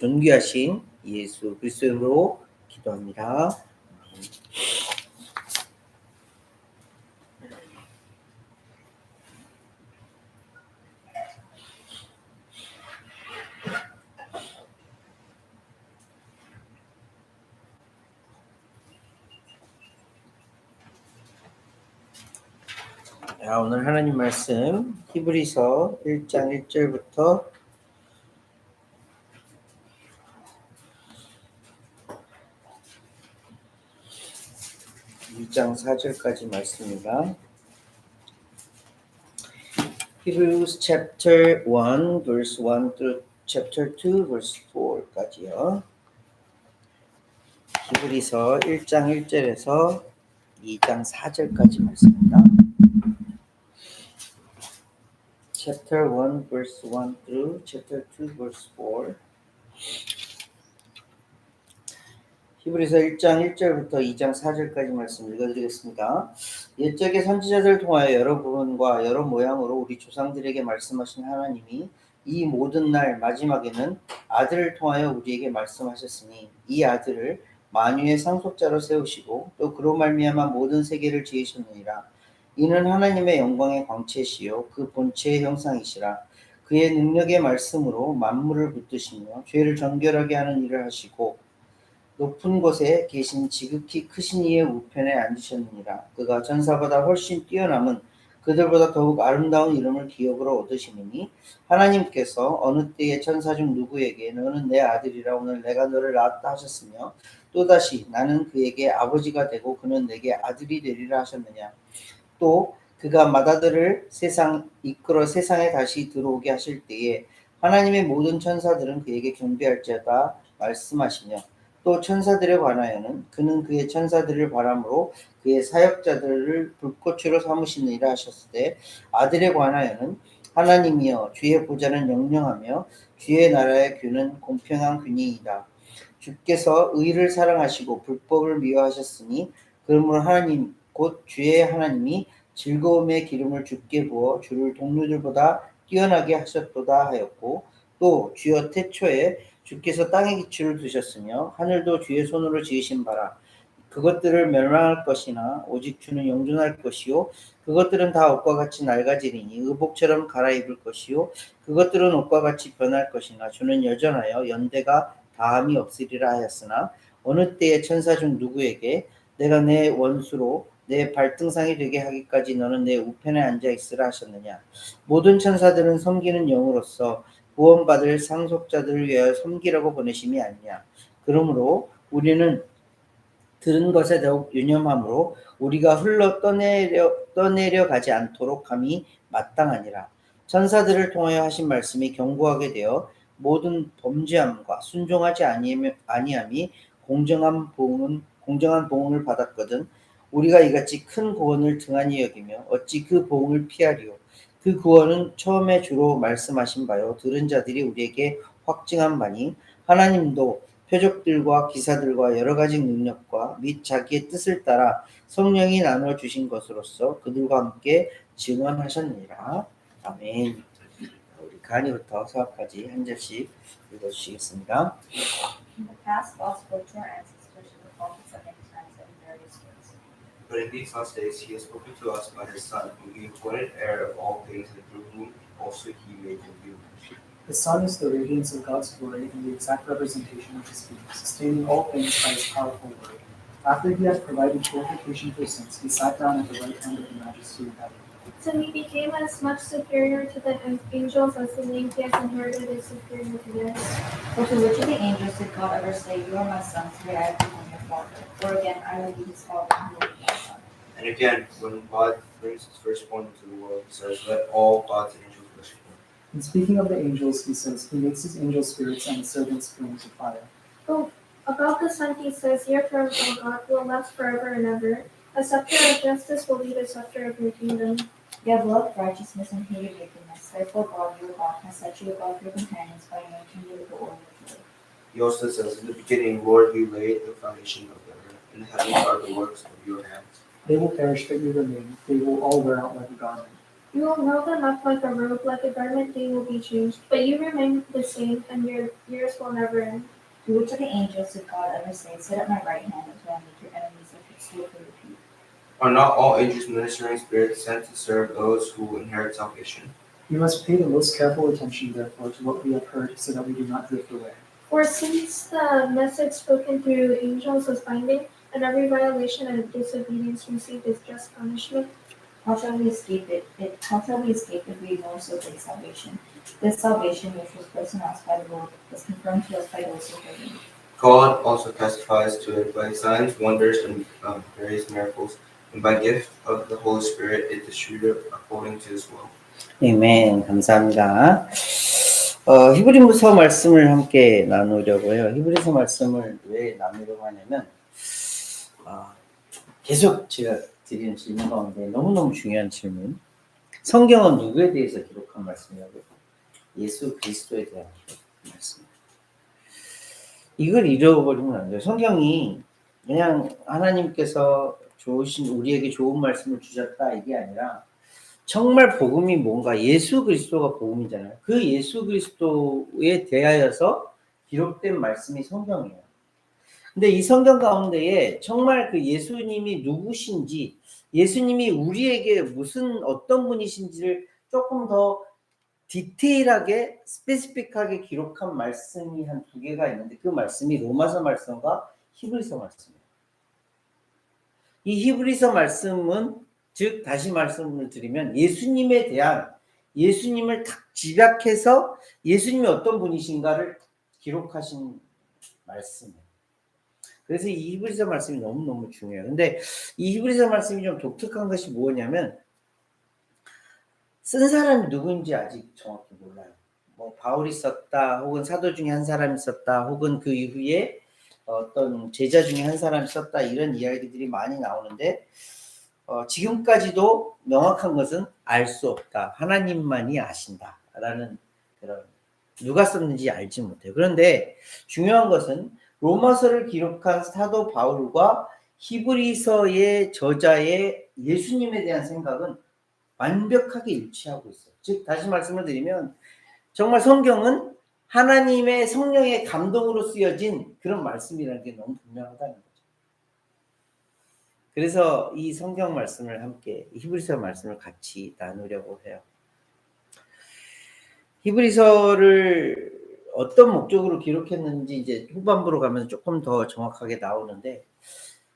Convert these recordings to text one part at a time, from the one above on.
존귀하신 예수 그리스도의 이름으로 기도합니다. 자, 오늘 하나님 말씀 히브리서 1장 1절부터 2장 4절까지 말씀입니다. Hebrews chapter 1 verse 1 through chapter 2 verse 4까지요. 히브리서 1장 1절에서 2장 4절까지 말씀입니다. Chapter 1 verse 1 through chapter 2 verse 4. 히브리서 1장 1절부터 2장 4절까지 말씀 읽어드리겠습니다. 옛적의 선지자들 통하여 여러 부분과 여러 모양으로 우리 조상들에게 말씀하신 하나님이 이 모든 날 마지막에는 아들을 통하여 우리에게 말씀하셨으니 이 아들을 만유의 상속자로 세우시고 또 그로 말미암아 모든 세계를 지으셨느니라. 이는 하나님의 영광의 광채시요 그 본체의 형상이시라. 그의 능력의 말씀으로 만물을 붙드시며 죄를 정결하게 하는 일을 하시고 높은 곳에 계신 지극히 크신 이의 우편에 앉으셨느니라. 그가 전사보다 훨씬 뛰어남은 그들보다 더욱 아름다운 이름을 기업으로 얻으시느니 하나님께서 어느 때에 천사 중 누구에게 너는 내 아들이라 오늘 내가 너를 낳았다 하셨으며 또다시 나는 그에게 아버지가 되고 그는 내게 아들이 되리라 하셨느냐. 또 그가 맏아들을 이끌어 세상에 다시 들어오게 하실 때에 하나님의 모든 천사들은 그에게 경배할지어다 말씀하시며 또 천사들에 관하여는 그는 그의 천사들을 바람으로 그의 사역자들을 불꽃으로 삼으시느니라 하셨을 때 아들에 관하여는 하나님이여 주의 보좌는 영영하며 주의 나라의 균은 공평한 균이이다. 주께서 의를 사랑하시고 불법을 미워하셨으니 그러므로 하나님 곧 주의 하나님이 즐거움의 기름을 주께 부어 주를 동료들보다 뛰어나게 하셨도다 하였고 또 주여 태초에 주께서 땅에 기초를 두셨으며 하늘도 주의 손으로 지으신 바라. 그것들을 멸망할 것이나 오직 주는 영존할 것이요 그것들은 다 옷과 같이 낡아지리니 의복처럼 갈아입을 것이요 그것들은 옷과 같이 변할 것이나 주는 여전하여 연대가 다함이 없으리라 하였으나 어느 때에 천사 중 누구에게 내가 내 원수로 내 발등상이 되게 하기까지 너는 내 우편에 앉아 있으라 하셨느냐. 모든 천사들은 섬기는 영으로서 구원받을 상속자들을 위하여 섬기라고 보내심이 아니냐. 그러므로 우리는 들은 것에 더욱 유념함으로 우리가 흘러 떠내려 가지 않도록 함이 마땅하니라. 천사들을 통하여 하신 말씀이 견고하게 되어 모든 범죄함과 순종하지 아니함이 공정한 보응을 받았거든. 우리가 이같이 큰 구원을 등한히 여기며 어찌 그 보응을 피하리요. 그 구원은 처음에 주로 말씀하신 바요 들은 자들이 우리에게 확증한 바니 하나님도 표적들과 기사들과 여러 가지 능력과 및 자기의 뜻을 따라 성령이 나누어 주신 것으로서 그들과 함께 증언하셨느니라. 아멘. 우리 간이부터 서까지 한 절씩 읽어주시겠습니다. In the past, God spoke to our ancestors through the prophets at many times and in various ways. But in these last days he has spoken to us by his Son, whom he appointed heir of all things, and through whom also he made them human. The Son is the radiance of God's glory and the exact representation of his being, sustaining all things by his powerful word. After he had provided purification for sins, he sat down at the right hand of the Majesty in heaven. So he became as much superior to the angels as the name he has inherited is superior to theirs. For to which of the angels did God ever say, "You are my son, today I have become your father"? Or again, "I will be his father, and he will be my son"? And again, when God brings his firstborn into the world, he says, "Let all God's angels worship him." In speaking of the angels, he says, he makes his angels spirits and his servants flames of fire. Oh, about the Son he says, Your throne, O God, will last forever and ever. A scepter of justice will be the scepter of your kingdom. You have loved righteousness and hated wickedness. Therefore God, your God, has set you above your companions by anointing you with the oil of joy. He also says, "In the beginning, Lord, you laid the foundation of the earth, and the heavens are the works of your hands. They will perish, but you remain. They will all wear out like a garment. You will know them up like a robe, like a garment they will be changed, but you remain the same, and your years will never end. To which of the angels did God ever say, sit at my right hand until I make your enemies a footstool for your feet? Are not all angels ministering spirits sent to serve those who inherit salvation? We must pay the most careful attention, therefore, to what we have heard, so that we do not drift away. For since the message spoken through angels was binding, and every violation and disobedience received its just punishment, How shall we escape How shall we escape if we ignore so great salvation? This salvation, which was first announced by the Lord, was confirmed to us by those who heard him. God also testifies to it by signs, wonders, and various miracles, and by gift of the Holy Spirit it distributed according to his will. 아멘. 감사합니다. 히브리서 말씀을 함께 나누려고요. 히브리서 말씀을 왜 나누려고 하냐면 계속 제가 드리는 질문 가운데 너무너무 중요한 질문. 성경은 누구에 대해서 기록한 말씀이라고요? 예수 그리스도에 대한 말씀입니다. 이걸 잃어버리면 안 돼요. 성경이 그냥 하나님께서 우리에게 좋은 말씀을 주셨다 이게 아니라 정말 복음이 뭔가 예수 그리스도가 복음이잖아요. 그 예수 그리스도에 대하여서 기록된 말씀이 성경이에요. 근데 이 성경 가운데에 정말 그 예수님이 누구신지, 예수님이 우리에게 어떤 분이신지를 조금 더 디테일하게, 스페시픽하게 기록한 말씀이 한 2개가 있는데 그 말씀이 로마서 말씀과 히브리서 말씀이에요. 이 히브리서 말씀은 즉 다시 말씀을 드리면 예수님에 대한 예수님을 딱 집약해서 예수님이 어떤 분이신가를 기록하신 말씀이에요. 그래서 이 히브리서 말씀이 너무너무 중요해요. 근데 이 히브리서 말씀이 좀 독특한 것이 뭐냐면 쓴 사람이 누구인지 아직 정확히 몰라요. 뭐 바울이 썼다, 혹은 사도 중에 한 사람이 썼다, 혹은 그 이후에 어떤 제자 중에 한 사람이 썼다 이런 이야기들이 많이 나오는데 지금까지도 명확한 것은 알 수 없다. 하나님만이 아신다라는 그런 누가 썼는지 알지 못해요. 그런데 중요한 것은 로마서를 기록한 사도 바울과 히브리서의 저자의 예수님에 대한 생각은 완벽하게 일치하고 있어요. 즉 다시 말씀을 드리면 정말 성경은 하나님의 성령의 감동으로 쓰여진 그런 말씀이라는 게 너무 분명하다는 거죠. 그래서 이 성경 말씀을 함께 히브리서 말씀을 같이 나누려고 해요. 히브리서를 어떤 목적으로 기록했는지 이제 후반부로 가면 조금 더 정확하게 나오는데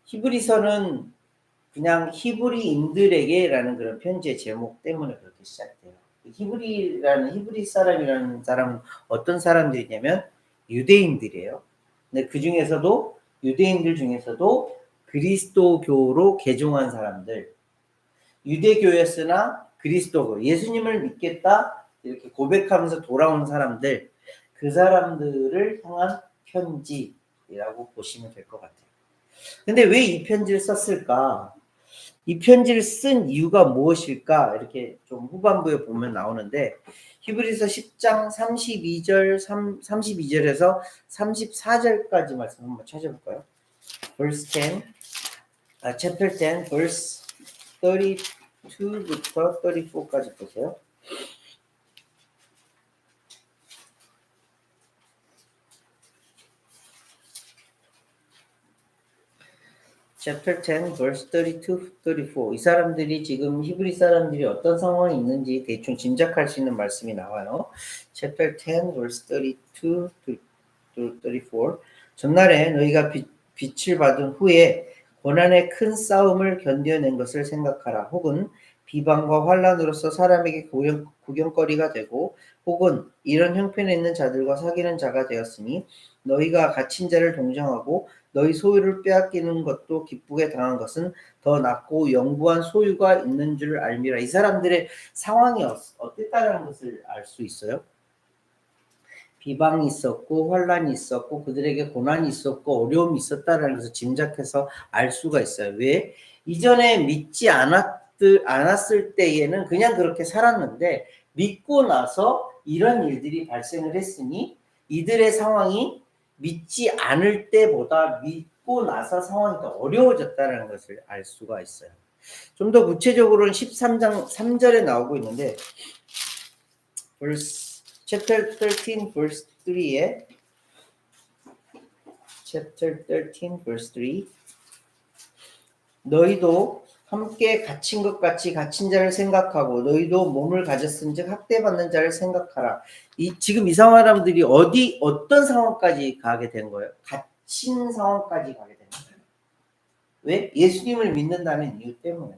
히브리서는 그냥 히브리인들에게라는 그런 편지의 제목 때문에 그렇게 시작돼요. 히브리 사람이라는 사람은 어떤 사람들이냐면 유대인들이에요. 근데 그 중에서도 유대인들 중에서도 그리스도교로 개종한 사람들, 유대교였으나 그리스도교, 예수님을 믿겠다 이렇게 고백하면서 돌아온 사람들, 그 사람들을 향한 편지라고 보시면 될 것 같아요. 근데 왜 이 편지를 썼을까? 이 편지를 쓴 이유가 무엇일까? 이렇게 좀 후반부에 보면 나오는데 히브리서 10장 32절에서 34절까지 말씀 한번 찾아볼까요? chapter 10, verse 32부터 34까지 보세요. chapter 10, verse 32, 34. 이 사람들이 지금 히브리 사람들이 어떤 상황이 있는지 대충 짐작할 수 있는 말씀이 나와요. chapter 10, verse 32 to 34. 전날에 너희가 빛을 받은 후에 고난의 큰 싸움을 견뎌낸 것을 생각하라. 혹은 비방과 환난으로서 사람에게 구경거리가 되고 혹은 이런 형편에 있는 자들과 사귀는 자가 되었으니 너희가 갇힌 자를 동정하고 너희 소유를 빼앗기는 것도 기쁘게 당한 것은 더 낫고 영구한 소유가 있는 줄 알미라. 이 사람들의 상황이 어땠다는 것을 알 수 있어요. 비방이 있었고 환난이 있었고 그들에게 고난이 있었고 어려움이 있었다는 것을 짐작해서 알 수가 있어요. 왜? 이전에 믿지 않았을 때에는 그냥 그렇게 살았는데 믿고 나서 이런 일들이 발생을 했으니 이들의 상황이 믿지 않을 때보다 믿고 나서 상황이 더 어려워졌다는 것을 알 수가 있어요. 좀 더 구체적으로는 13장 3절에 나오고 있는데 chapter 13 verse 3에 chapter 13 verse 3 너희도 함께 갇힌 것 같이 갇힌 자를 생각하고 너희도 몸을 가졌은즉 학대받는 자를 생각하라. 지금 이 사람들이 어떤 상황까지 가게 된 거예요? 갇힌 상황까지 가게 된 거예요. 왜? 예수님을 믿는다는 이유 때문에.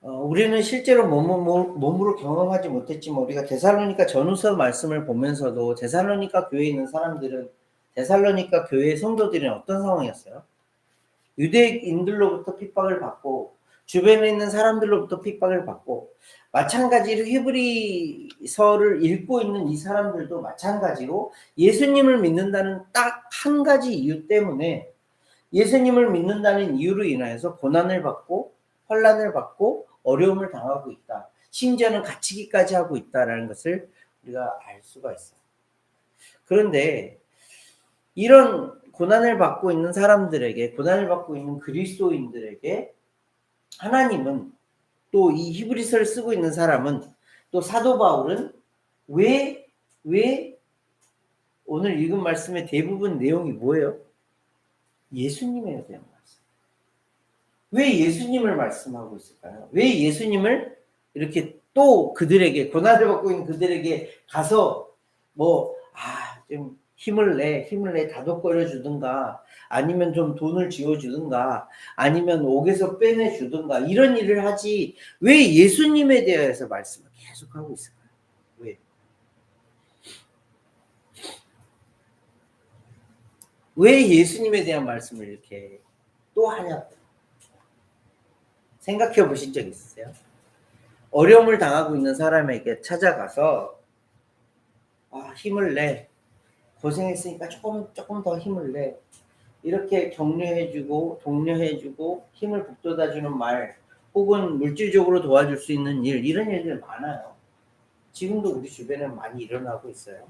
우리는 실제로 몸으로 경험하지 못했지만 우리가 데살로니가 전후서 말씀을 보면서도 데살로니가 교회에 있는 사람들은 데살로니가 교회의 성도들은 어떤 상황이었어요? 유대인들로부터 핍박을 받고 주변에 있는 사람들로부터 핍박을 받고 마찬가지로 히브리서를 읽고 있는 이 사람들도 마찬가지로 예수님을 믿는다는 딱 한 가지 이유 때문에 예수님을 믿는다는 이유로 인하여서 고난을 받고 환난을 받고 어려움을 당하고 있다. 심지어는 갇히기까지 하고 있다라는 것을 우리가 알 수가 있어요. 그런데 이런 고난을 받고 있는 사람들에게, 고난을 받고 있는 그리스도인들에게 하나님은 또 이 히브리서를 쓰고 있는 사람은 또 사도 바울은 왜 오늘 읽은 말씀의 대부분 내용이 뭐예요? 예수님에 대한 말씀. 왜 예수님을 말씀하고 있을까요? 왜 예수님을 이렇게 또 그들에게, 고난을 받고 있는 그들에게 가서 좀 힘을 내 다독거려 주든가 아니면 좀 돈을 쥐어 주든가 아니면 옥에서 빼내 주든가 이런 일을 하지 왜 예수님에 대해서 말씀을 계속하고 있을까요? 왜 예수님에 대한 말씀을 이렇게 또 하냐? 생각해 보신 적 있으세요? 어려움을 당하고 있는 사람에게 찾아가서 힘을 내. 고생했으니까 조금 더 힘을 내. 이렇게 격려해주고 독려해주고 힘을 북돋아주는 말 혹은 물질적으로 도와줄 수 있는 일 이런 일들 많아요. 지금도 우리 주변에 많이 일어나고 있어요.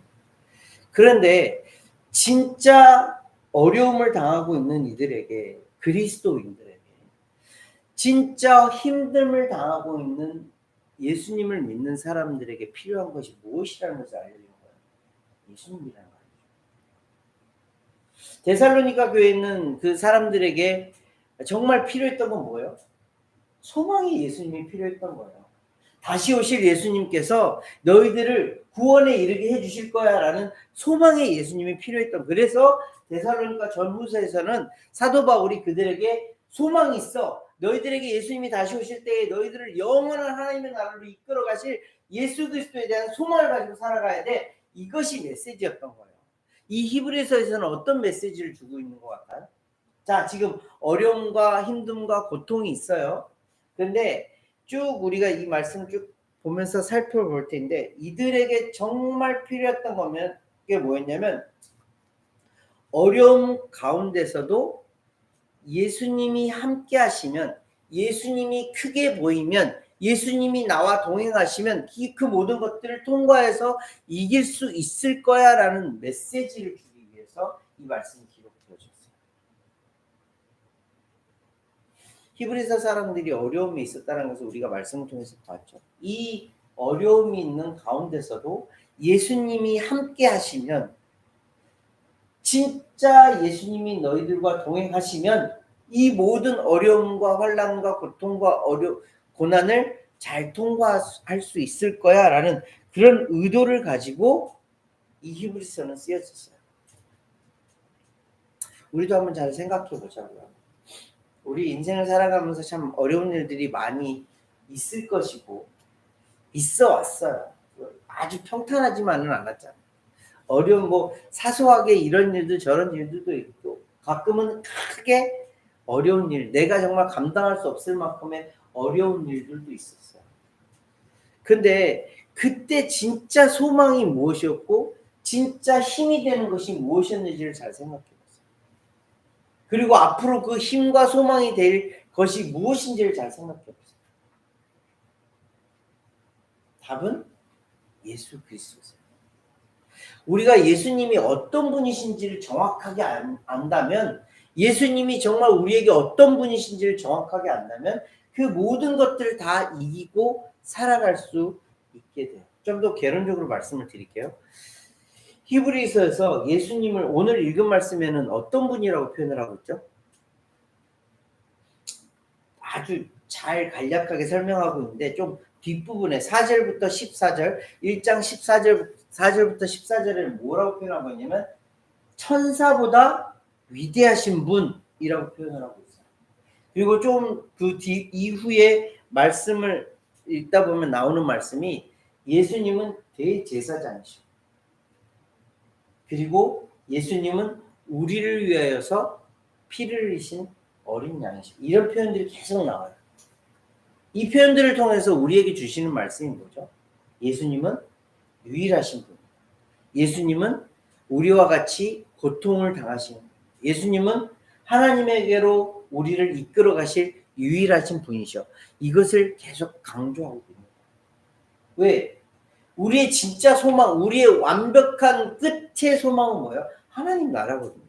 그런데 진짜 어려움을 당하고 있는 이들에게 그리스도인들에게 진짜 힘듦을 당하고 있는 예수님을 믿는 사람들에게 필요한 것이 무엇이라는 것을 알려주는 거예요. 예수님이라는 거예요. 데살로니가 교회에 있는 그 사람들에게 정말 필요했던 건 뭐예요? 소망의 예수님이 필요했던 거예요. 다시 오실 예수님께서 너희들을 구원에 이르게 해주실 거야 라는 소망의 예수님이 필요했던. 그래서 데살로니가 전후서에서는 사도 바울이 그들에게 소망이 있어. 너희들에게 예수님이 다시 오실 때에 너희들을 영원한 하나님의 나라로 이끌어 가실 예수 그리스도에 대한 소망을 가지고 살아가야 돼. 이것이 메시지였던 거예요. 이 히브리서에서는 어떤 메시지를 주고 있는 것 같아요? 자, 지금 어려움과 힘듦과 고통이 있어요. 그런데 쭉 우리가 이 말씀 쭉 보면서 살펴볼 텐데 이들에게 정말 필요했던 거면 그게 뭐였냐면 어려움 가운데서도 예수님이 함께 하시면 예수님이 크게 보이면 예수님이 나와 동행하시면 그 모든 것들을 통과해서 이길 수 있을 거야 라는 메시지를 주기 위해서 이 말씀이 기록되어졌어요. 히브리서 사람들이 어려움이 있었다는 것을 우리가 말씀을 통해서 봤죠. 이 어려움이 있는 가운데서도 예수님이 함께 하시면 진짜 예수님이 너희들과 동행하시면 이 모든 어려움과 환난과 고통과 고난을 잘 통과할 수 있을 거야 라는 그런 의도를 가지고 이 히브리서는 쓰여졌어요. 우리도 한번 잘 생각해 보자고요. 우리 인생을 살아가면서 참 어려운 일들이 많이 있을 것이고 있어 왔어요. 아주 평탄하지만은 않았잖아요. 어려운 사소하게 이런 일들 저런 일들도 있고 가끔은 크게 어려운 일, 내가 정말 감당할 수 없을 만큼의 어려운 일들도 있었어요. 근데 그때 진짜 소망이 무엇이었고 진짜 힘이 되는 것이 무엇이었는지를 잘 생각해 보세요. 그리고 앞으로 그 힘과 소망이 될 것이 무엇인지를 잘 생각해 보세요. 답은 예수 그리스도세요. 우리가 예수님이 어떤 분이신지를 정확하게 안다면 예수님이 정말 우리에게 어떤 분이신지를 정확하게 안다면 그 모든 것들을 다 이기고 살아갈 수 있게 돼요. 좀 더 개론적으로 말씀을 드릴게요. 히브리서에서 예수님을 오늘 읽은 말씀에는 어떤 분이라고 표현을 하고 있죠? 아주 잘 간략하게 설명하고 있는데 좀 뒷부분에 4절부터 14절, 1장 4절부터 14절에는 뭐라고 표현하고 있냐면 천사보다 위대하신 분이라고 표현을 하고 있어요. 그리고 좀 그 이후에 말씀을 읽다 보면 나오는 말씀이 예수님은 대제사장이시고 그리고 예수님은 우리를 위하여서 피를 흘리신 어린 양이시고 이런 표현들이 계속 나와요. 이 표현들을 통해서 우리에게 주시는 말씀이 뭐죠? 예수님은 유일하신 분. 예수님은 우리와 같이 고통을 당하신 분. 예수님은 하나님에게로 우리를 이끌어 가실 유일하신 분이셔. 이것을 계속 강조하고 있는 거예요. 왜? 우리의 진짜 소망, 우리의 완벽한 끝의 소망은 뭐예요? 하나님 나라거든요.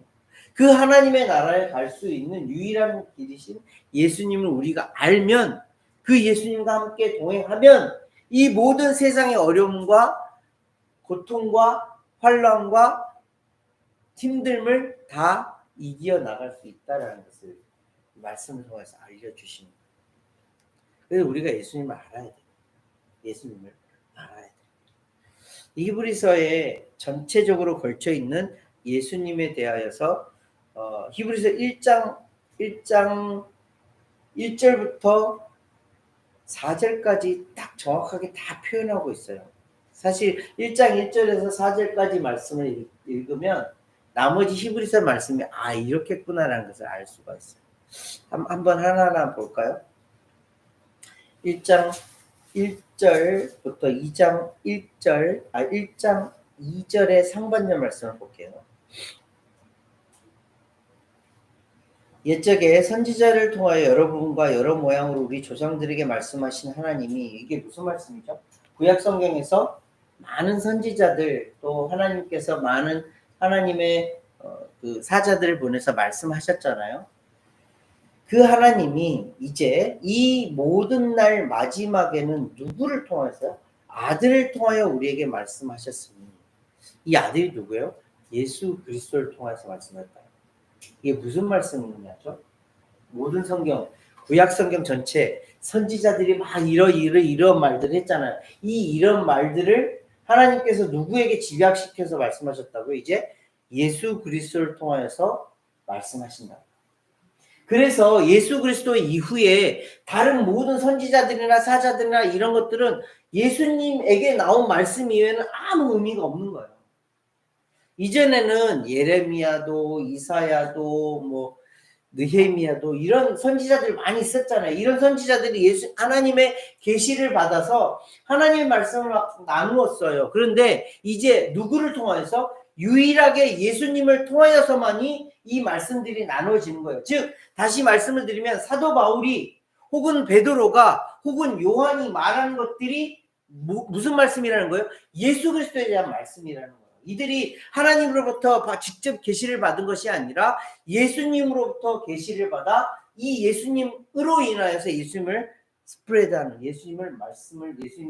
그 하나님의 나라에 갈 수 있는 유일한 길이신 예수님을 우리가 알면 그 예수님과 함께 동행하면 이 모든 세상의 어려움과 고통과 환난과 힘듦을 다 이겨나갈 수 있다는 것을 말씀을 통해서 알려주시는 거예요. 그래서 우리가 예수님을 알아야 돼요. 예수님을 알아야 돼요. 히브리서에 전체적으로 걸쳐 있는 예수님에 대하여서 히브리서 1장 1절부터 4절까지 딱 정확하게 다 표현하고 있어요. 사실 1장 1절에서 4절까지 말씀을 읽으면 나머지 히브리서 말씀이 이렇겠구나라는 것을 알 수가 있어요. 한번 하나하나 볼까요? 1장 1절부터 1장 2절의 상반절 말씀을 볼게요. 옛적에 선지자를 통하여 여러 부분과 여러 모양으로 우리 조상들에게 말씀하신 하나님이 이게 무슨 말씀이죠? 구약 성경에서 많은 선지자들 또 하나님께서 많은 하나님의 그 사자들을 보내서 말씀하셨잖아요. 그 하나님이 이제 이 모든 날 마지막에는 누구를 통해서 아들을 통하여 우리에게 말씀하셨으니 이 아들이 누구예요? 예수 그리스도를 통해서 말씀했다. 이게 무슨 말씀이냐죠? 모든 성경, 구약 성경 전체 선지자들이 막 이런 말들을 했잖아요. 이런 말들을 하나님께서 누구에게 집약시켜서 말씀하셨다고? 이제 예수 그리스도를 통하여서 말씀하신다. 그래서 예수 그리스도 이후에 다른 모든 선지자들이나 사자들이나 이런 것들은 예수님에게 나온 말씀 이외에는 아무 의미가 없는 거예요. 이전에는 예레미야도 이사야도 느헤미야도 이런 선지자들 많이 있었잖아요. 이런 선지자들이 하나님의 계시를 받아서 하나님의 말씀을 막 나누었어요. 그런데 이제 누구를 통해서? 유일하게 예수님을 통하여서만이 이 말씀들이 나눠지는 거예요. 즉 다시 말씀을 드리면 사도 바울이 혹은 베드로가 혹은 요한이 말하는 것들이 무슨 말씀이라는 거예요? 예수 그리스도에 대한 말씀이라는 거예요. 이들이 하나님으로부터 직접 계시를 받은 것이 아니라 예수님으로부터 계시를 받아 이 예수님으로 인하여서 예수님을 스프레드하는 예수님의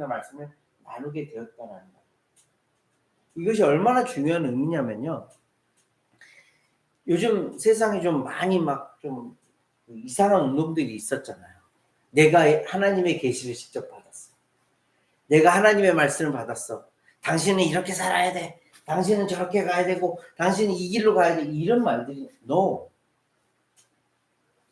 말씀을 나누게 되었다는 거예요. 이것이 얼마나 중요한 의미냐면요. 요즘 세상에 좀 많이 좀 이상한 운동들이 있었잖아요. 내가 하나님의 계시를 직접 받았어. 내가 하나님의 말씀을 받았어. 당신은 이렇게 살아야 돼. 당신은 저렇게 가야 되고 당신은 이 길로 가야 돼. 이런 말들이 No.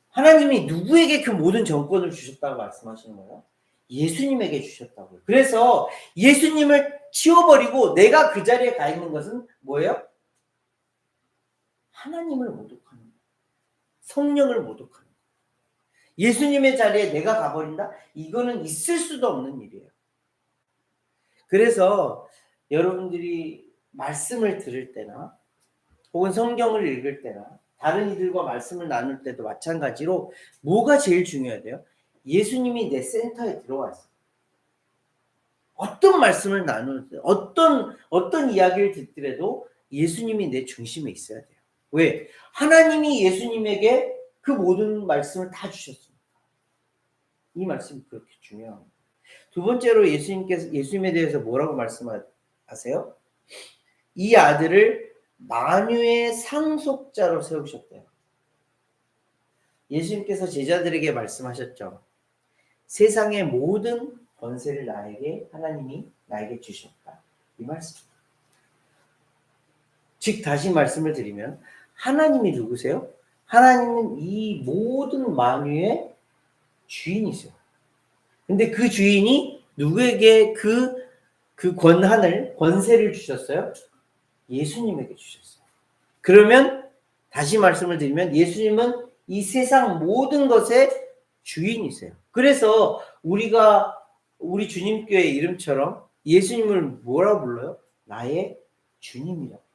하나님이 누구에게 그 모든 정권을 주셨다고 말씀하시는 거예요? 예수님에게 주셨다고요. 그래서 예수님을 치워버리고 내가 그 자리에 가 있는 것은 뭐예요? 하나님을 모독하는 거예요. 성령을 모독하는 거예요. 예수님의 자리에 내가 가버린다? 이거는 있을 수도 없는 일이에요. 그래서 여러분들이 말씀을 들을 때나 혹은 성경을 읽을 때나 다른 이들과 말씀을 나눌 때도 마찬가지로 뭐가 제일 중요해요? 예수님이 내 센터에 들어와 있어요. 어떤 말씀을 나눌 때 어떤 이야기를 듣더라도 예수님이 내 중심에 있어야 돼요. 왜? 하나님이 예수님에게 그 모든 말씀을 다 주셨습니다. 이 말씀이 그렇게 중요합니다. 두 번째로 예수님에 대해서 뭐라고 말씀하세요? 이 아들을 만유의 상속자로 세우셨대요. 예수님께서 제자들에게 말씀하셨죠. 세상의 모든 권세를 하나님이 나에게 주셨다. 이 말씀. 즉 다시 말씀을 드리면 하나님이 누구세요? 하나님은 이 모든 만유의 주인이세요. 근데 그 주인이 누구에게 그 권세를 주셨어요? 예수님에게 주셨어요. 그러면 다시 말씀을 드리면 예수님은 이 세상 모든 것의 주인이세요. 그래서 우리 주님교회 이름처럼 예수님을 뭐라고 불러요? 나의 주님이라고.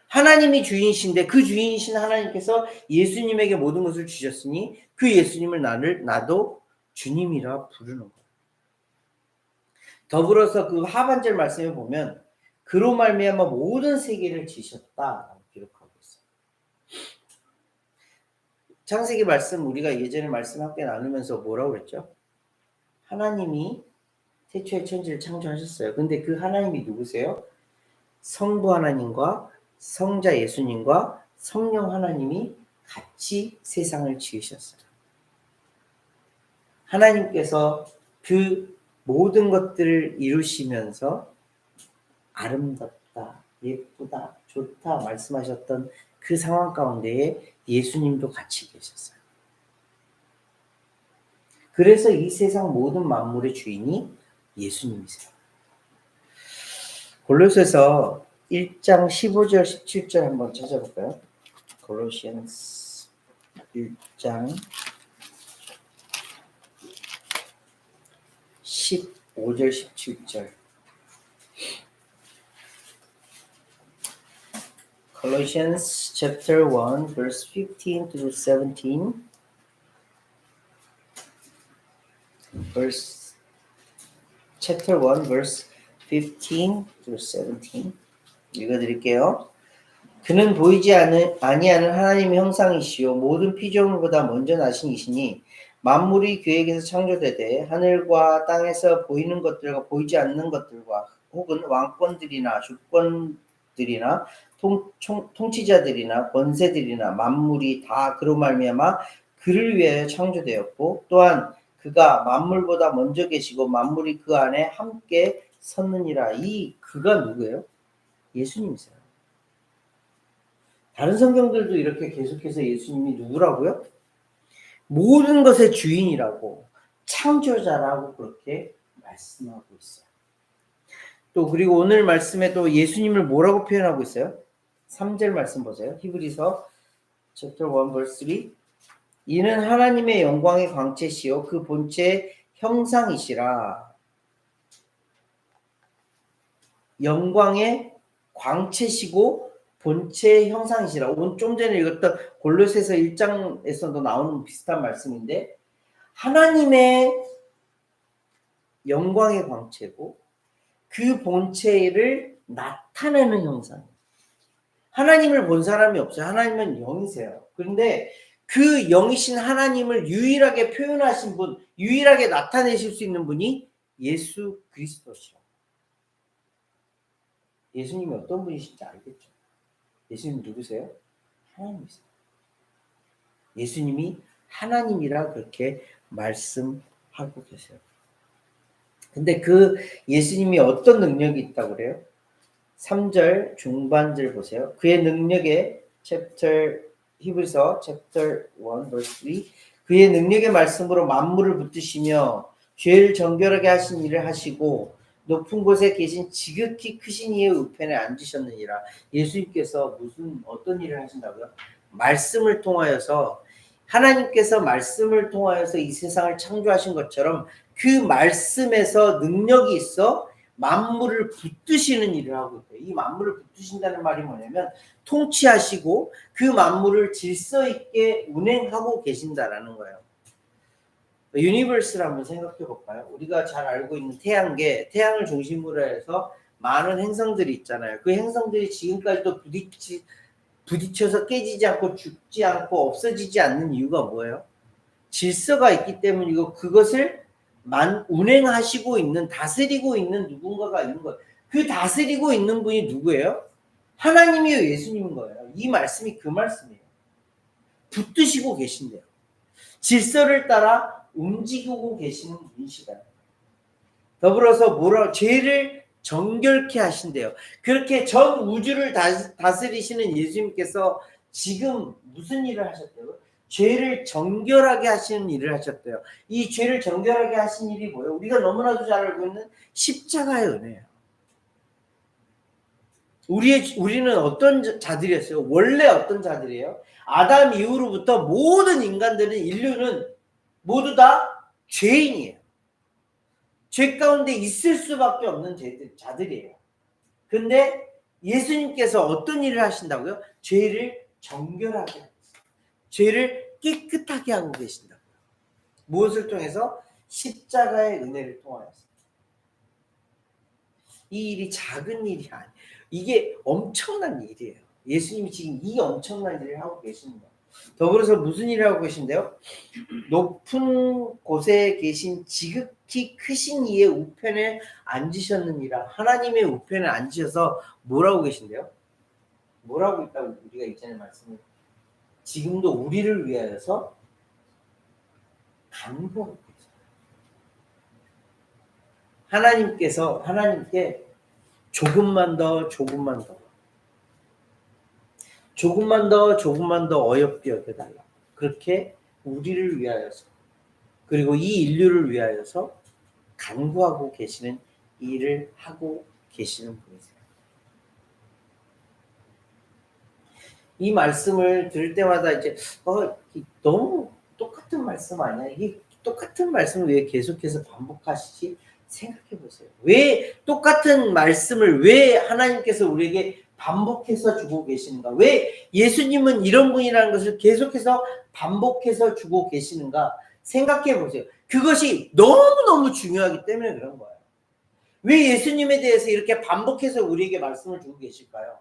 하나님이 주인이신데 그 주인이신 하나님께서 예수님에게 모든 것을 주셨으니 그 예수님을 나도 주님이라 부르는 거예요. 더불어서 그 하반절 말씀에 보면 그로 말미암아 모든 세계를 지으셨다라고 기록하고 있어요. 창세기 말씀 우리가 예전에 말씀 함께 나누면서 뭐라고 그랬죠? 하나님이 태초에 천지를 창조하셨어요. 근데 그 하나님이 누구세요? 성부 하나님과 성자 예수님과 성령 하나님이 같이 세상을 지으셨어요. 하나님께서 그 모든 것들을 이루시면서 아름답다, 예쁘다, 좋다 말씀하셨던 그 상황 가운데에 예수님도 같이 계셨어요. 그래서 이 세상 모든 만물의 주인이 예수님이세요. 골로새서 1장 15절 17절 한번 찾아볼까요? 골로시안스 1장 15절 17절 Colossians chapter 1 verse 15 through 17 chapter 1 verse 15 through 17 읽어드릴게요. 그는 보이지 아니하는 하나님의 형상이시요 모든 피조물보다 먼저 나신 이시니 만물이 그에게서 창조되되 하늘과 땅에서 보이는 것들과 보이지 않는 것들과 혹은 왕권들이나 주권들이나 통치자들이나 권세들이나 만물이 다 그로 말미암아 그를 위하여 창조되었고 또한 그가 만물보다 먼저 계시고 만물이 그 안에 함께 섰느니라. 이 그가 누구예요? 예수님이세요. 다른 성경들도 이렇게 계속해서 예수님이 누구라고요? 모든 것의 주인이라고 창조자라고 그렇게 말씀하고 있어요. 또 그리고 오늘 말씀에 또 예수님을 뭐라고 표현하고 있어요? 3절 말씀 보세요. 히브리서 chapter 1 verse 3 이는 하나님의 영광의 광채시요 그 본체의 형상이시라. 영광의 광채시고 본체의 형상이시라. 좀 전에 읽었던 골로새서 1장에서도 나오는 비슷한 말씀인데 하나님의 영광의 광채고 그 본체를 나타내는 형상이에요. 하나님을 본 사람이 없어요. 하나님은 영이세요. 그런데 그 영이신 하나님을 유일하게 표현하신 분, 유일하게 나타내실 수 있는 분이 예수 그리스도시죠. 예수님이 어떤 분이신지 알겠죠? 예수님 누구세요? 하나님이세요. 예수님이 하나님이라 그렇게 말씀하고 계세요. 근데 그 예수님이 어떤 능력이 있다고 그래요? 3절 중반절 보세요. 그의 능력에 히브리서 chapter 1 verse 3 그의 능력의 말씀으로 만물을 붙드시며 죄를 정결하게 하신 일을 하시고 높은 곳에 계신 지극히 크신 이의 우편에 앉으셨느니라. 예수님께서 어떤 일을 하신다고요? 말씀을 통하여서 하나님께서 말씀을 통하여서 이 세상을 창조하신 것처럼 그 말씀에서 능력이 있어 만물을 붙드시는 일을 하고 있대요. 이 만물을 붙드신다는 말이 뭐냐면 통치하시고 그 만물을 질서 있게 운행하고 계신다라는 거예요. 유니버스를 한번 생각해 볼까요? 우리가 잘 알고 있는 태양계, 태양을 중심으로 해서 많은 행성들이 있잖아요. 그 행성들이 지금까지도 부딪혀서 깨지지 않고 죽지 않고 없어지지 않는 이유가 뭐예요? 질서가 있기 때문이고 그것을 운행하시고 있는 다스리고 있는 누군가가 있는 거예요. 그 다스리고 있는 분이 누구예요? 하나님이요 예수님인 거예요. 이 말씀이 그 말씀이에요. 붙드시고 계신대요. 질서를 따라 움직이고 계시는 분이시다. 더불어서 죄를 정결케 하신대요. 그렇게 전 우주를 다스리시는 예수님께서 지금 무슨 일을 하셨대요? 죄를 정결하게 하시는 일을 하셨대요. 이 죄를 정결하게 하신 일이 뭐예요? 우리가 너무나도 잘 알고 있는 십자가의 은혜예요. 우리는 어떤 자들이었어요? 원래 어떤 자들이에요? 아담 이후로부터 모든 인류는 모두 다 죄인이에요. 죄 가운데 있을 수밖에 없는 자들이에요. 근데 예수님께서 어떤 일을 하신다고요? 죄를 정결하게 하고 있어요. 죄를 깨끗하게 하고 계신다고요. 무엇을 통해서? 십자가의 은혜를 통하여서. 이 일이 작은 일이 아니에요. 이게 엄청난 일이에요. 예수님이 지금 이 엄청난 일을 하고 계십니다. 더불어서 무슨 일을 하고 계신데요? 높은 곳에 계신 지극히 크신 이의 우편에 앉으셨느니라. 하나님의 우편에 앉으셔서 뭐라고 계신데요? 뭐라고 있다고 우리가 이전에 말씀을 지금도 우리를 위하여서 간구하고 계세요. 하나님께 조금만 더 어렵게 여겨달라. 그렇게 우리를 위하여서 그리고 이 인류를 위하여서 간구하고 계시는 일을 하고 계시는 분이세요. 이 말씀을 들을 때마다 이제 너무 똑같은 말씀 아니야? 이게 똑같은 말씀을 왜 계속해서 반복하시지? 생각해 보세요. 왜 똑같은 말씀을 왜 하나님께서 우리에게 반복해서 주고 계시는가? 왜 예수님은 이런 분이라는 것을 계속해서 반복해서 주고 계시는가? 생각해 보세요. 그것이 너무너무 중요하기 때문에 그런 거예요. 왜 예수님에 대해서 이렇게 반복해서 우리에게 말씀을 주고 계실까요?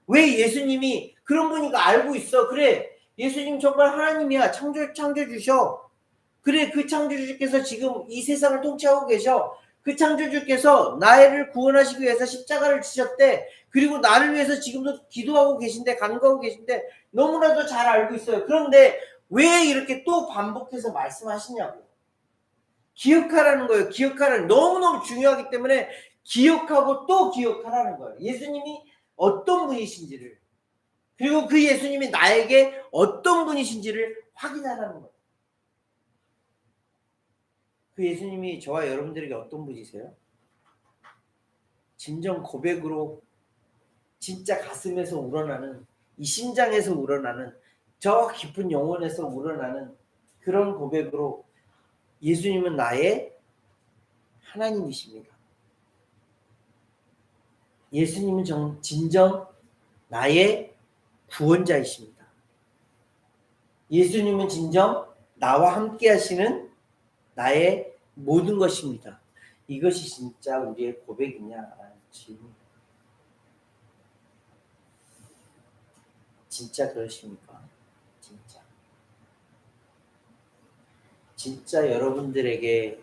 왜 예수님이 그런 분이니까 알고 있어. 그래, 예수님 정말 하나님이야. 창조주셔. 그래, 그 창조주께서 지금 이 세상을 통치하고 계셔. 그 창조주께서 나를 구원하시기 위해서 십자가를 지셨대. 그리고 나를 위해서 지금도 기도하고 계신데, 간구하고 계신데 너무나도 잘 알고 있어요. 그런데 왜 이렇게 또 반복해서 말씀하시냐고. 기억하라는 거예요. 너무너무 중요하기 때문에 기억하고 또 기억하라는 거예요. 예수님이 어떤 분이신지를, 그리고 그 예수님이 나에게 어떤 분이신지를 확인하라는 거예요. 그 예수님이 저와 여러분들에게 어떤 분이세요? 진정 고백으로 진짜 가슴에서 우러나는, 이 심장에서 우러나는, 저 깊은 영혼에서 우러나는 그런 고백으로 예수님은 나의 하나님이십니다. 예수님은 진정 나의 구원자이십니다. 예수님은 진정 나와 함께 하시는 나의 모든 것입니다. 이것이 진짜 우리의 고백이냐라는 질문입니다. 진짜 그러십니까? 진짜 여러분들에게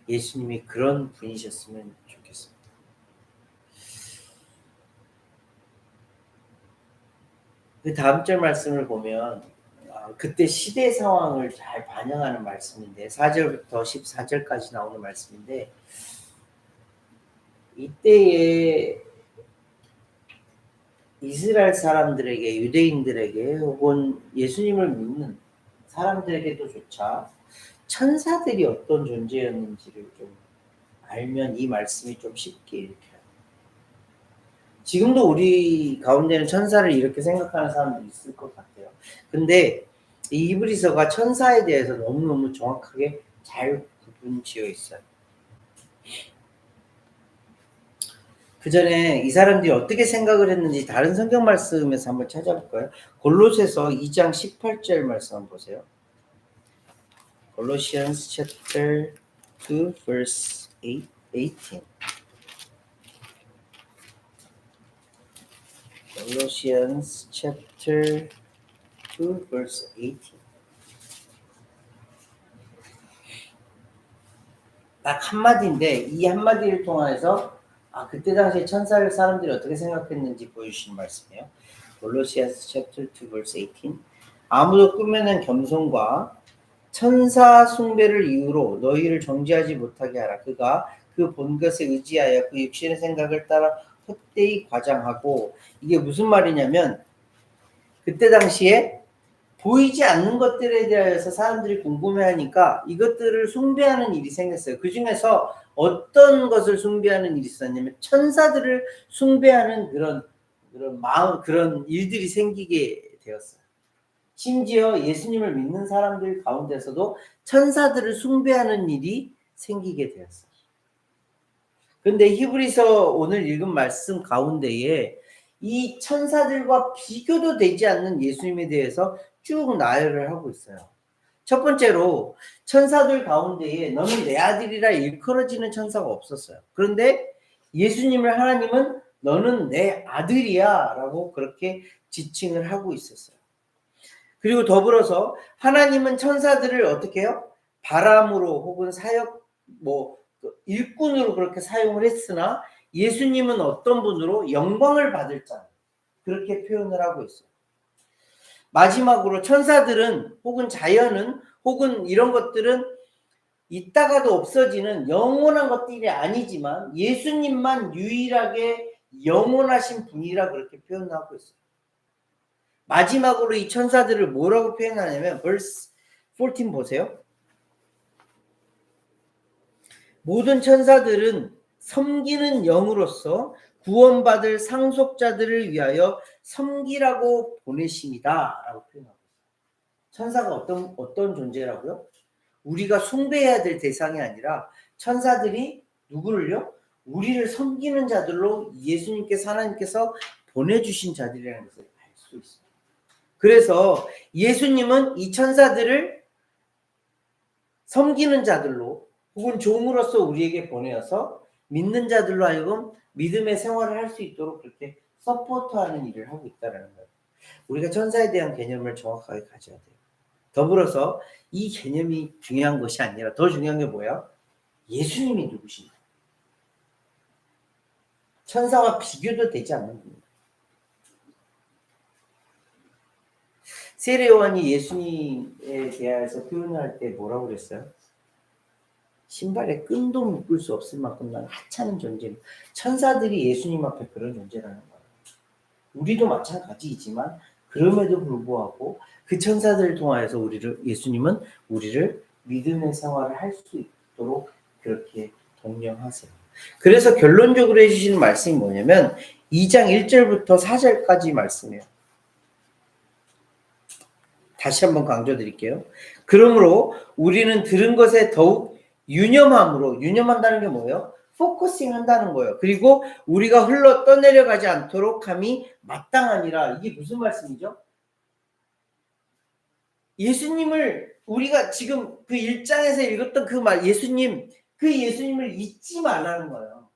예수님이 그런 분이셨으면 좋겠습니다. 그 다음 절 말씀을 보면 그때 시대 상황을 잘 반영하는 말씀인데 4절부터 14절까지 나오는 말씀인데, 이때에 이스라엘 사람들에게, 유대인들에게 혹은 예수님을 믿는 사람들에게도 조차 천사들이 어떤 존재였는지를 좀 알면 이 말씀이 좀 쉽게 읽혀요. 지금도 우리 가운데는 천사를 이렇게 생각하는 사람들이 있을 것 같아요. 근데 이 히브리서가 천사에 대해서 너무너무 정확하게 잘 구분 지어 있어요. 그 전에 이 사람들이 어떻게 생각을 했는지 다른 성경 말씀에서 한번 찾아볼까요? 골로새서 2장 18절 말씀 한번 보세요. Colossians chapter 2 verse 18. Colossians chapter 2 verse 18. 딱 한마디인데 이 한마디를 통해서 그때 당시에 천사를 사람들이 어떻게 생각했는지 보여주시는 말씀이에요. Colossians chapter 2 verse 18. 아무도 꾸며낸 겸손과 천사 숭배를 이유로 너희를 정죄하지 못하게 하라. 그가 그 본 것에 의지하여 그 육신의 생각을 따라 헛되이 과장하고, 이게 무슨 말이냐면 그때 당시에 보이지 않는 것들에 대해서 사람들이 궁금해하니까 이것들을 숭배하는 일이 생겼어요. 그 중에서 어떤 것을 숭배하는 일이 있었냐면 천사들을 숭배하는 그런 마음, 그런 일들이 생기게 되었어요. 심지어 예수님을 믿는 사람들 가운데서도 천사들을 숭배하는 일이 생기게 되었어요. 그런데 히브리서 오늘 읽은 말씀 가운데에 이 천사들과 비교도 되지 않는 예수님에 대해서 쭉 나열을 하고 있어요. 첫 번째로 천사들 가운데에 너는 내 아들이라 일컬어지는 천사가 없었어요. 그런데 예수님을 하나님은 너는 내 아들이야 라고 그렇게 지칭을 하고 있었어요. 그리고 더불어서 하나님은 천사들을 어떻게 해요? 바람으로 혹은 사역 일꾼으로 그렇게 사용을 했으나 예수님은 어떤 분으로 영광을 받을 자, 그렇게 표현을 하고 있어요. 마지막으로 천사들은 혹은 자연은 혹은 이런 것들은 있다가도 없어지는 영원한 것들이 아니지만 예수님만 유일하게 영원하신 분이라 그렇게 표현하고 있어요. 마지막으로 이 천사들을 뭐라고 표현하냐면 verse 14 보세요. 모든 천사들은 섬기는 영으로서 구원받을 상속자들을 위하여 섬기라고 보내심이다 라고 표현하고 있어요. 천사가 어떤 존재라고요? 우리가 숭배해야 될 대상이 아니라 천사들이 누구를요? 우리를 섬기는 자들로 예수님께서 하나님께서 보내주신 자들이라는 것을 알 수 있어요. 그래서 예수님은 이 천사들을 섬기는 자들로 혹은 종으로서 우리에게 보내어서 믿는 자들로 하여금 믿음의 생활을 할 수 있도록 그렇게 서포트하는 일을 하고 있다는 거예요. 우리가 천사에 대한 개념을 정확하게 가져야 돼요. 더불어서 이 개념이 중요한 것이 아니라 더 중요한 게 뭐예요? 예수님이 누구신가? 천사와 비교도 되지 않는 분입니다. 세례 요한이 예수님에 대해서 표현을 할 때 뭐라고 그랬어요? 신발에 끈도 묶을 수 없을 만큼 난 하찮은 존재. 천사들이 예수님 앞에 그런 존재라는 거예요. 우리도 마찬가지이지만 그럼에도 불구하고 그 천사들을 통하여서 예수님은 우리를 믿음의 생활을 할 수 있도록 그렇게 동령하세요. 그래서 결론적으로 해주시는 말씀이 뭐냐면 2장 1절부터 4절까지 말씀이에요. 다시 한번 강조드릴게요. 그러므로 우리는 들은 것에 더욱 유념한다는 게 뭐예요? 포커싱 한다는 거예요. 그리고 우리가 흘러 떠내려가지 않도록 함이 마땅하니라. 이게 무슨 말씀이죠? 예수님을 우리가 지금 그 1장에서 읽었던 그 말, 예수님을 잊지 말라는 거예요.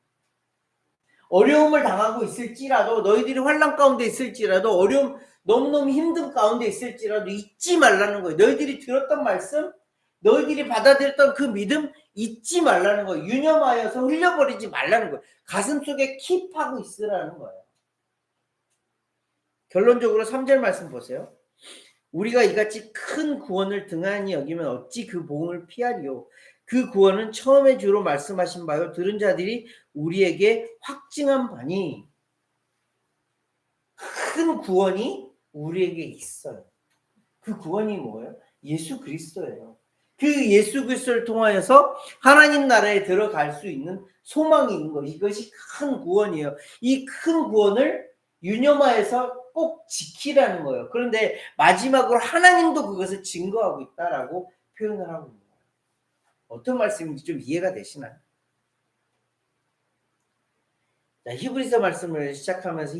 어려움을 당하고 있을지라도, 너희들이 환난 가운데 있을지라도, 어려움 너무너무 힘든 가운데 있을지라도 잊지 말라는 거예요. 너희들이 들었던 말씀, 너희들이 받아들였던 그 믿음 잊지 말라는 거예요. 유념하여서 흘려버리지 말라는 거예요. 가슴속에 킵하고 있으라는 거예요. 결론적으로 3절 말씀 보세요. 우리가 이같이 큰 구원을 등한히 여기면 어찌 그 복음을 피하리요. 그 구원은 처음에 주로 말씀하신 바요 들은 자들이 우리에게 확증한 바니. 큰 구원이 우리에게 있어요. 그 구원이 뭐예요? 예수 그리스도예요. 그 예수 그리스도를 통하여서 하나님 나라에 들어갈 수 있는 소망이 있는 거. 이것이 큰 구원이에요. 이 큰 구원을 유념하여서 꼭 지키라는 거예요. 그런데 마지막으로 하나님도 그것을 증거하고 있다라고 표현을 하고 있는 거예요. 어떤 말씀인지 좀 이해가 되시나요? 자, 히브리서 말씀을 시작하면서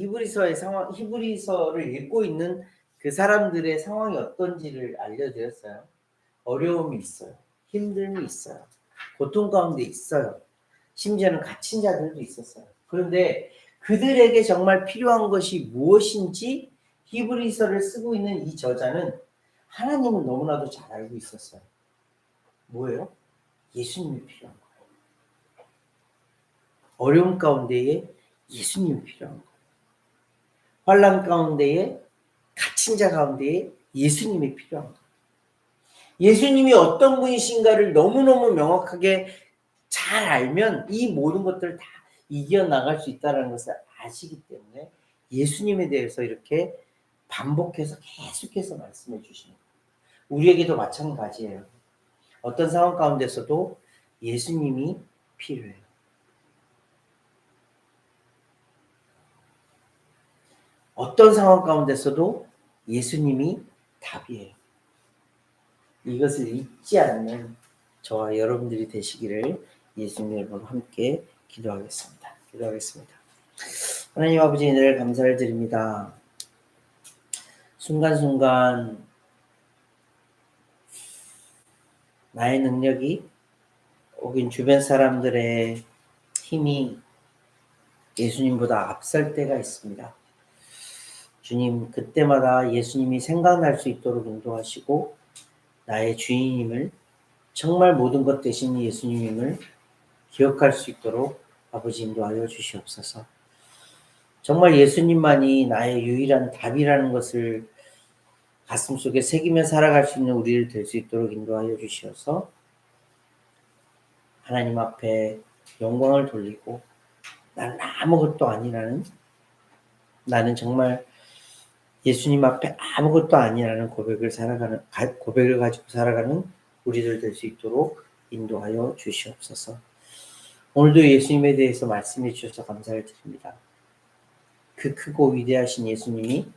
히브리서를 읽고 있는 그 사람들의 상황이 어떤지를 알려드렸어요. 어려움이 있어요. 힘듦이 있어요. 고통 가운데 있어요. 심지어는 갇힌 자들도 있었어요. 그런데 그들에게 정말 필요한 것이 무엇인지 히브리서를 쓰고 있는 이 저자는 하나님은 너무나도 잘 알고 있었어요. 뭐예요? 예수님이 필요한 거예요. 어려움 가운데에 예수님이 필요한 거예요. 환난 가운데에, 갇힌 자 가운데에 예수님이 필요한 거예요. 예수님이 어떤 분이신가를 너무너무 명확하게 잘 알면 이 모든 것들을 다 이겨나갈 수 있다는 것을 아시기 때문에 예수님에 대해서 이렇게 반복해서 계속해서 말씀해 주시는 거예요. 우리에게도 마찬가지예요. 어떤 상황 가운데서도 예수님이 필요해요. 어떤 상황 가운데서도 예수님이 답이에요. 이것을 잊지 않는 저와 여러분들이 되시기를 예수님 이름으로 함께 기도하겠습니다. 하나님 아버지 늘 감사를 드립니다. 순간순간 나의 능력이 혹은 주변 사람들의 힘이 예수님보다 앞설 때가 있습니다. 주님, 그때마다 예수님이 생각날 수 있도록 인도하시고 나의 주인임을, 정말 모든 것 되신 예수님임을 기억할 수 있도록 아버지 인도하여 주시옵소서. 정말 예수님만이 나의 유일한 답이라는 것을 가슴속에 새기며 살아갈 수 있는 우리를 될 수 있도록 인도하여 주시어서 하나님 앞에 영광을 돌리고 나는 아무것도 아니라는, 나는 정말 예수님 앞에 아무것도 아니라는 고백을 가지고 살아가는 우리들 될 수 있도록 인도하여 주시옵소서. 오늘도 예수님에 대해서 말씀해 주셔서 감사를 드립니다. 그 크고 위대하신 예수님이